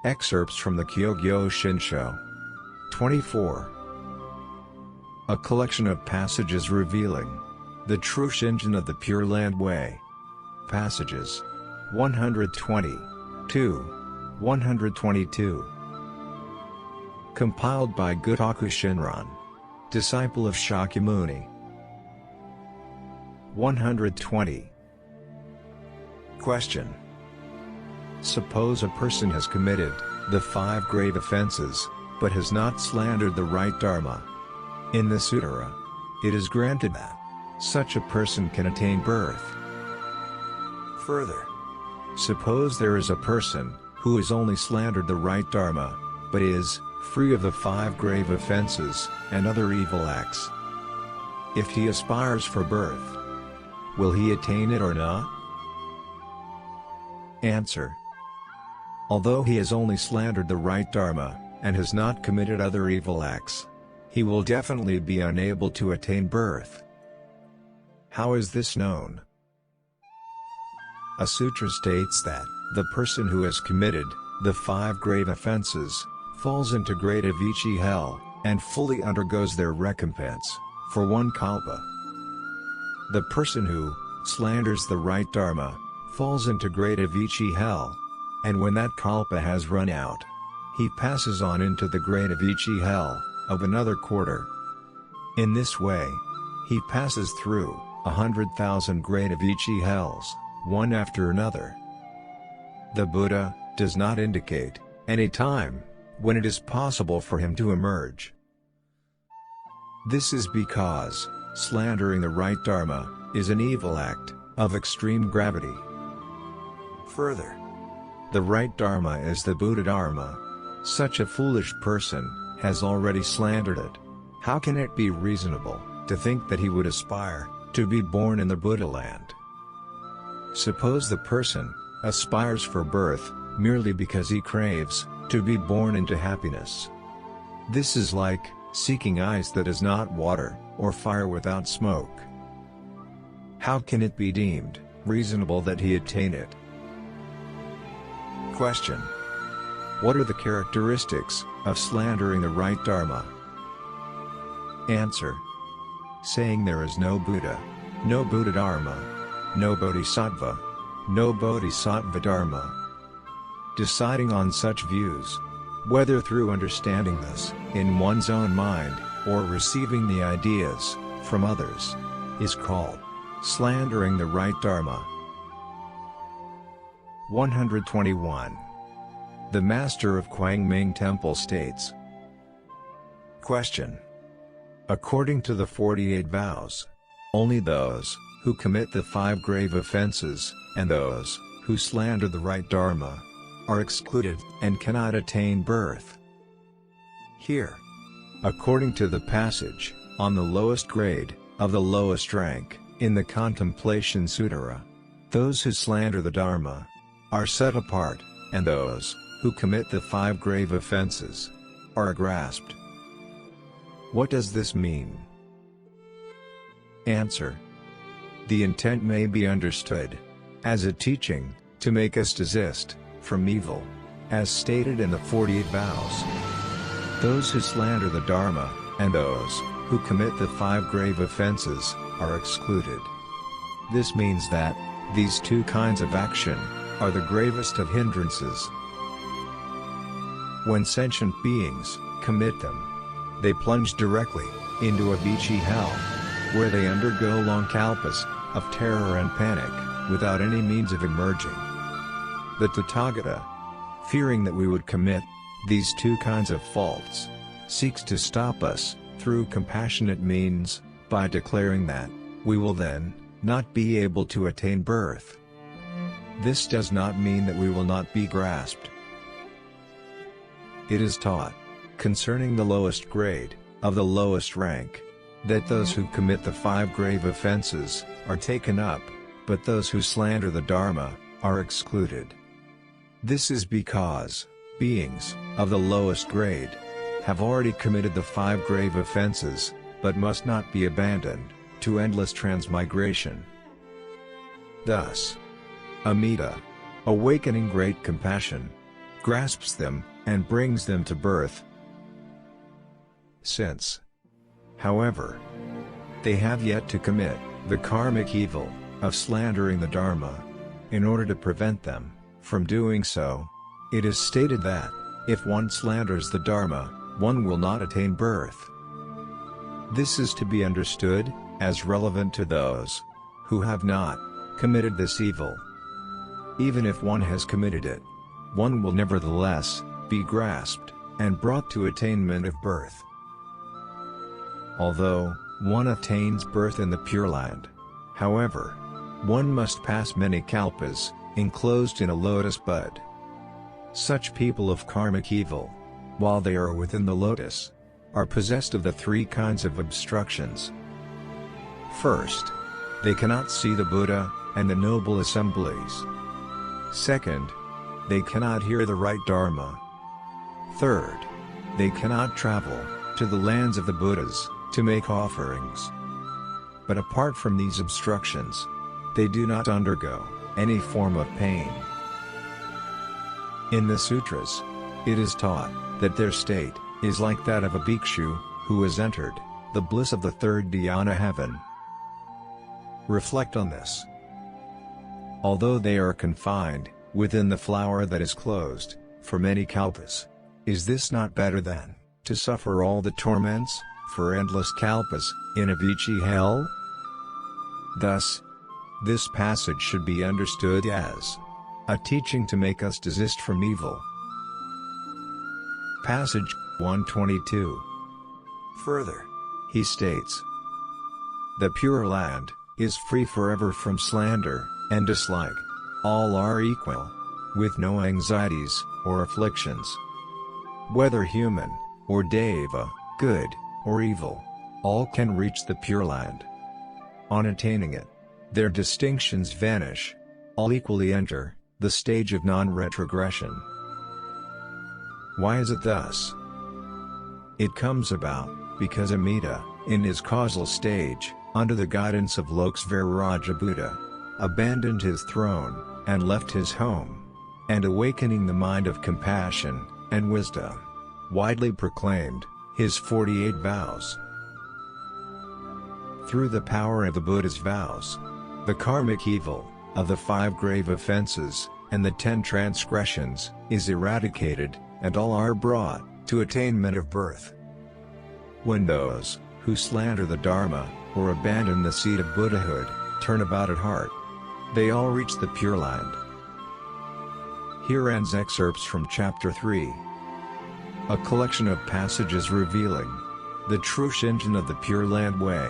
Excerpts from the Jodo Shinshu. 24. A collection of passages revealing the true Shinjin of the Pure Land Way. Passages 120-122. Compiled by Gotoku Shinran, disciple of Shakyamuni. 120. Question. Suppose a person has committed the 5 grave offenses, but has not slandered the right Dharma. In the Sutta, it is granted that such a person can attain birth. Further, suppose there is a person who has only slandered the right Dharma, but is free of the 5 grave offenses and other evil acts. If he aspires for birth, will he attain it or not? Answer. Although he has only slandered the right Dharma, and has not committed other evil acts, he will definitely be unable to attain birth. How is this known? A sutra states that the person who has committed the 5 grave offenses falls into great Avicii hell, and fully undergoes their recompense for 1 kalpa. The person who slanders the right Dharma falls into great Avicii hell, and when that kalpa has run out, he passes on into the great Avicii hell of another quarter. In this way, he passes through 100,000 great Avicii hells, one after another. The Buddha does not indicate any time when it is possible for him to emerge. This is because slandering the right Dharma is an evil act of extreme gravity. Further, the right Dharma is the Buddha Dharma. Such a foolish person has already slandered it. How can it be reasonable to think that he would aspire to be born in the Buddha land? Suppose the person aspires for birth merely because he craves to be born into happiness. This is like seeking ice that is not water, or fire without smoke. How can it be deemed reasonable that he attain it? Question. What are the characteristics of slandering the right Dharma? Answer. Saying there is no Buddha, no Buddha Dharma, no Bodhisattva, no Bodhisattva Dharma. Deciding on such views, whether through understanding this in one's own mind, or receiving the ideas from others, is called slandering the right Dharma. 121. The Master of Guangming Temple states. Question. According to the 48 vows, only those who commit the 5 grave offenses, and those who slander the right Dharma, are excluded and cannot attain birth. Here, according to the passage on the lowest grade of the lowest rank in the Contemplation Sutta, those who slander the Dharma are set apart, and those who commit the 5 grave offenses are grasped. What does this mean? Answer. The intent may be understood as a teaching to make us desist from evil, as stated in the 48 vows. Those who slander the Dharma, and those who commit the 5 grave offenses, are excluded. This means that these 2 kinds of action are the gravest of hindrances. When sentient beings commit them, they plunge directly into Avicii hell, where they undergo long kalpas of terror and panic, without any means of emerging. The Tathagata, fearing that we would commit these 2 kinds of faults, seeks to stop us through compassionate means, by declaring that we will then not be able to attain birth. This does not mean that we will not be grasped. It is taught, concerning the lowest grade of the lowest rank, that those who commit the 5 grave offenses are taken up, but those who slander the Dharma are excluded. This is because beings of the lowest grade have already committed the 5 grave offenses, but must not be abandoned to endless transmigration. Thus, Amida, awakening great compassion, grasps them, and brings them to birth. Since, however, they have yet to commit the karmic evil of slandering the Dharma, in order to prevent them from doing so, it is stated that, if one slanders the Dharma, one will not attain birth. This is to be understood as relevant to those who have not committed this evil. Even if one has committed it, one will nevertheless be grasped and brought to attainment of birth. Although one attains birth in the Pure Land, however, one must pass many kalpas enclosed in a lotus bud. Such people of karmic evil, while they are within the lotus, are possessed of the three kinds of obstructions. First, they cannot see the Buddha and the noble assemblies. Second, they cannot hear the right Dharma. Third, they cannot travel to the lands of the Buddhas to make offerings. But apart from these obstructions, they do not undergo any form of pain. In the sutras, it is taught that their state is like that of a bhikshu who has entered the bliss of the third dhyana heaven. Reflect on this. Although they are confined within the flower that is closed for many kalpas, is this not better than to suffer all the torments for endless kalpas in a Vichi hell? Thus, this passage should be understood as a teaching to make us desist from evil. Passage 122. Further, he states, "The Pure Land is free forever from slander and dislike. All are equal, with no anxieties or afflictions. Whether human or deva, good or evil, all can reach the Pure Land. On attaining it, their distinctions vanish, all equally enter the stage of non-retrogression." Why is it thus? It comes about because Amida, in his causal stage, under the guidance of Lokasvira Buddha, abandoned his throne and left his home, and awakening the mind of compassion and wisdom, widely proclaimed his 48 vows. Through the power of the Buddha's vows, the karmic evil of the 5 grave offenses and the 10 transgressions is eradicated, and all are brought to attainment of birth. When those who slander the Dharma or abandon the seed of Buddhahood turn about at heart, they all reach the Pure Land. Here ends excerpts from Chapter 3. A collection of passages revealing the true Shinjin of the Pure Land Way.